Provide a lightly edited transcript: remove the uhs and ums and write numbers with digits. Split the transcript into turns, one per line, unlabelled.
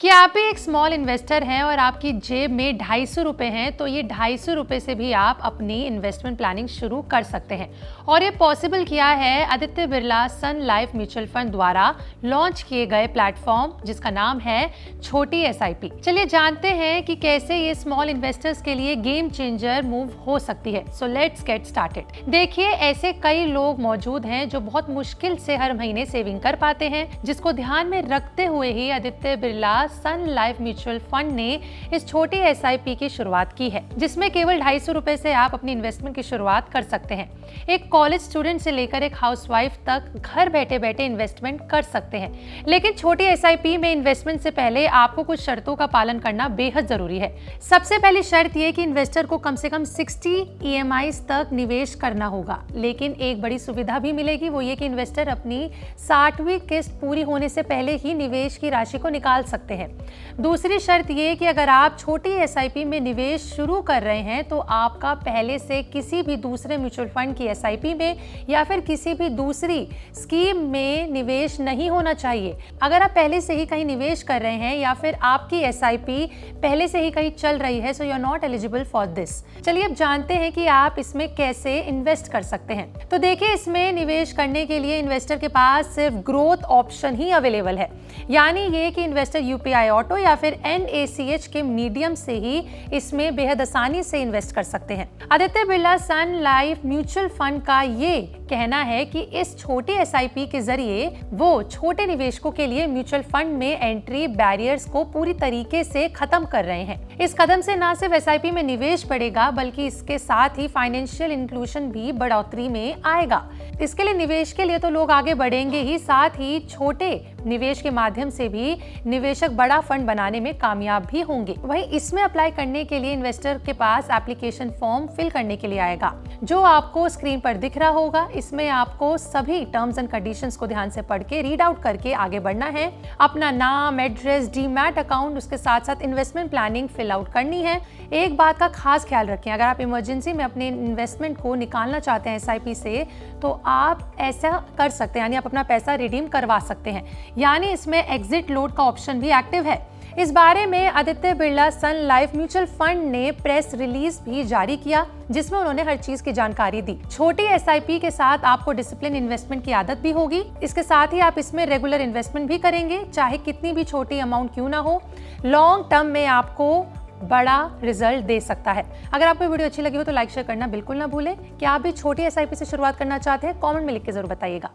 कि आप भी एक स्मॉल इन्वेस्टर हैं और आपकी जेब में 250 रुपए हैं, तो ये 250 रुपए से भी आप अपनी इन्वेस्टमेंट प्लानिंग शुरू कर सकते हैं। और ये पॉसिबल किया है आदित्य बिरला सन लाइफ म्यूचुअल फंड द्वारा लॉन्च किए गए प्लेटफॉर्म जिसका नाम है छोटी एसआईपी। चलिए जानते हैं कि कैसे ये स्मॉल इन्वेस्टर्स के लिए गेम चेंजर मूव हो सकती है। So let's get started. देखिए, ऐसे कई लोग मौजूद हैं जो बहुत मुश्किल से हर महीने सेविंग कर पाते हैं, जिसको ध्यान में रखते हुए ही आदित्य बिरला सन लाइफ म्यूचुअल फंड ने इस छोटी एसआईपी की शुरुआत की है, जिसमें केवल 250 रुपए से आप अपनी इन्वेस्टमेंट की शुरुआत कर सकते हैं। एक कॉलेज स्टूडेंट से लेकर एक हाउसवाइफ तक घर बैठे बैठे इन्वेस्टमेंट कर सकते हैं। लेकिन छोटी एसआईपी में इन्वेस्टमेंट से पहले आपको कुछ शर्तों का पालन करना बेहद जरूरी है। सबसे पहली शर्त यह कि इन्वेस्टर को कम से कम 60 EMIs तक निवेश करना होगा। लेकिन एक बड़ी सुविधा भी मिलेगी, वो ये कि इन्वेस्टर अपनी 60वीं किस्त पूरी होने से पहले ही निवेश की राशि को निकाल सकते हैं। दूसरी शर्त ये कि अगर आप छोटी एसआईपी में निवेश शुरू कर रहे हैं तो आपका पहले से किसी भी दूसरे म्यूचुअल फंड की एसआईपी में या फिर किसी भी दूसरी स्कीम में निवेश नहीं होना चाहिए। अगर आप पहले से ही कहीं निवेश कर रहे हैं या फिर आपकी एसआईपी पहले से ही कहीं चल रही है, so you are not eligible for this. चलिए अब जानते हैं कि आप इसमें कैसे इन्वेस्ट कर सकते हैं। तो देखिए, इसमें निवेश करने के लिए इन्वेस्टर के पास सिर्फ ग्रोथ ऑप्शन ही अवेलेबल है, यानी ये कि इन्वेस्टर यूपीआई ऑटो या फिर NACH के मीडियम से ही इसमें बेहद आसानी से इन्वेस्ट कर सकते हैं। आदित्य बिरला सन लाइफ म्यूचुअल फंड का ये कहना है कि इस छोटी एसआईपी के जरिए वो छोटे निवेशकों के लिए म्यूचुअल फंड में एंट्री बैरियर्स को पूरी तरीके से खत्म कर रहे हैं। इस कदम से न सिर्फ एसआईपी में निवेश बढ़ेगा, बल्कि इसके साथ ही फाइनेंशियल इंक्लूजन भी बढ़ोतरी में आएगा। इसके लिए निवेश के लिए तो लोग आगे बढ़ेंगे ही, साथ ही छोटे निवेश के माध्यम से भी निवेशक बड़ा फंड बनाने में कामयाब भी होंगे। वहीं इसमें अप्लाई करने के लिए इन्वेस्टर के पास एप्लीकेशन फॉर्म फिल करने के लिए आएगा, जो आपको स्क्रीन पर दिख रहा होगा। इसमें आपको सभी टर्म्स एंड कंडीशंस को ध्यान से पढ़ के रीड आउट करके आगे बढ़ना है। अपना नाम, एड्रेस, डीमैट अकाउंट, उसके साथ साथ इन्वेस्टमेंट प्लानिंग फिल आउट करनी है। एक बात का खास ख्याल रखें, अगर आप इमरजेंसी में अपने इन्वेस्टमेंट को निकालना चाहते हैं एसआईपी से, तो आप ऐसा कर सकते हैं, यानी आप अपना पैसा रिडीम करवा सकते हैं। यानी इसमें एग्जिट लोड का ऑप्शन भी एक्टिव है। इस बारे में आदित्य बिरला सन लाइफ म्यूचुअल फंड ने प्रेस रिलीज भी जारी किया, जिसमें उन्होंने हर चीज की जानकारी दी। छोटी एसआईपी के साथ आपको डिसिप्लिन इन्वेस्टमेंट की आदत भी होगी। इसके साथ ही आप इसमें रेगुलर इन्वेस्टमेंट भी करेंगे, चाहे कितनी भी छोटी अमाउंट क्यों ना हो। लॉन्ग टर्म में आपको बड़ा रिजल्ट दे सकता है। अगर आपको वीडियो अच्छी लगी हो तो लाइक शेयर करना बिल्कुल ना भूलें। क्या आप भी छोटी एसआईपी से शुरुआत करना चाहते हैं? कमेंट में लिख के जरूर बताइएगा।